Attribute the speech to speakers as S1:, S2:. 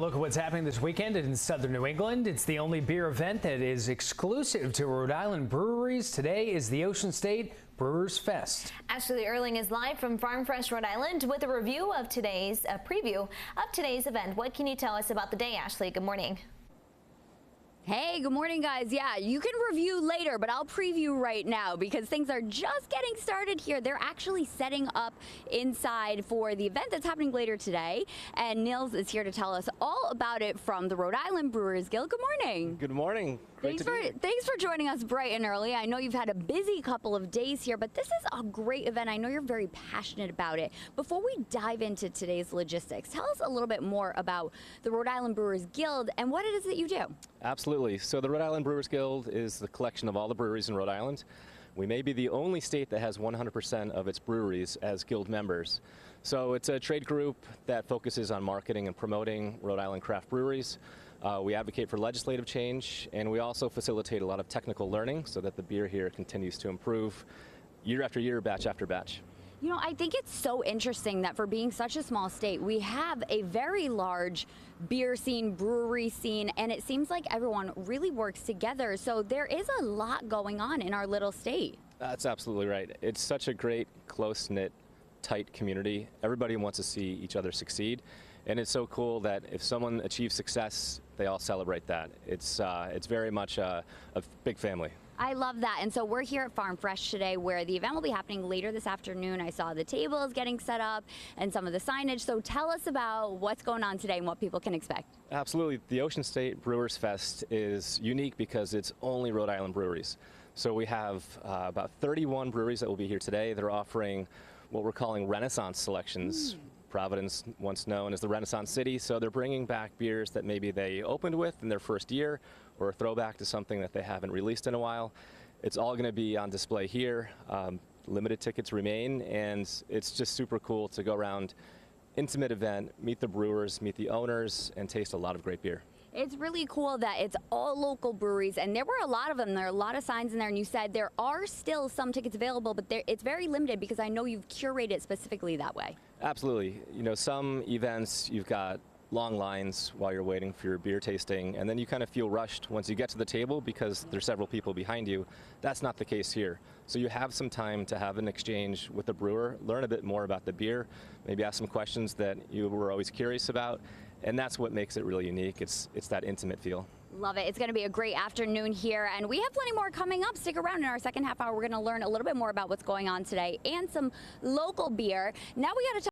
S1: Look at what's happening this weekend in southern New England. It's the only beer event that is exclusive to Rhode Island breweries. Today is the Ocean State Brewers Fest.
S2: Ashley Erling is live from Farm Fresh, Rhode Island with a review of today's preview of today's event. What can you tell us about the day, Ashley? Good morning.
S3: Hey, good morning, guys. Yeah, you can review later, but I'll preview right now because things are just getting started here. They're actually setting up inside for the event that's happening later today. And Nils is here to tell us all about it from the Rhode Island Brewers Guild. Good morning.
S4: Good morning.
S3: Thanks for joining us bright and early. I know you've had a busy couple of days here, but this is a great event. I know you're very passionate about it. Before we dive into today's logistics, tell us a little bit more about the Rhode Island Brewers Guild and what it is that you do.
S4: Absolutely. So the Rhode Island Brewers Guild is the collection of all the breweries in Rhode Island. We may be the only state that has 100% of its breweries as guild members. So it's a trade group that focuses on marketing and promoting Rhode Island craft breweries. We advocate for legislative change, and we also facilitate a lot of technical learning so that the beer here continues to improve year after year, batch after batch.
S3: You know, I think it's so interesting that for being such a small state, we have a very large beer scene, brewery scene, and it seems like everyone really works together. So there is a lot going on in our little state.
S4: That's absolutely right. It's such a great, close-knit, tight community. Everybody wants to see each other succeed. And it's so cool that if someone achieves success, they all celebrate that. It's very much a big family.
S3: I love that. And so we're here at Farm Fresh today where the event will be happening later this afternoon. I saw the tables getting set up and some of the signage. So tell us about what's going on today and what people can expect.
S4: Absolutely. The Ocean State Brewers Fest is unique because it's only Rhode Island breweries. So we have about 31 breweries that will be here today. They're offering what we're calling Renaissance selections. Providence, once known as the Renaissance City, so they're bringing back beers that maybe they opened with in their first year or a throwback to something that they haven't released in a while. It's all going to be on display here. Limited tickets remain, and it's just super cool to go around, intimate event, meet the brewers, meet the owners, and taste a lot of great beer.
S3: It's really cool that it's all local breweries, and there were a lot of them. There are a lot of signs in there, and you said there are still some tickets available, but it's very limited because I know you've curated it specifically that way.
S4: Absolutely. You know, some events you've got long lines while you're waiting for your beer tasting, and then you kind of feel rushed once you get to the table because there's several people behind you. That's not the case here. So you have some time to have an exchange with the brewer, learn a bit more about the beer, maybe ask some questions that you were always curious about, and that's what makes it really unique. It's that intimate feel.
S3: Love it. It's going to be a great afternoon here, and we have plenty more coming up. Stick around in our second half hour. We're going to learn a little bit more about what's going on today and some local beer. Now we got to talk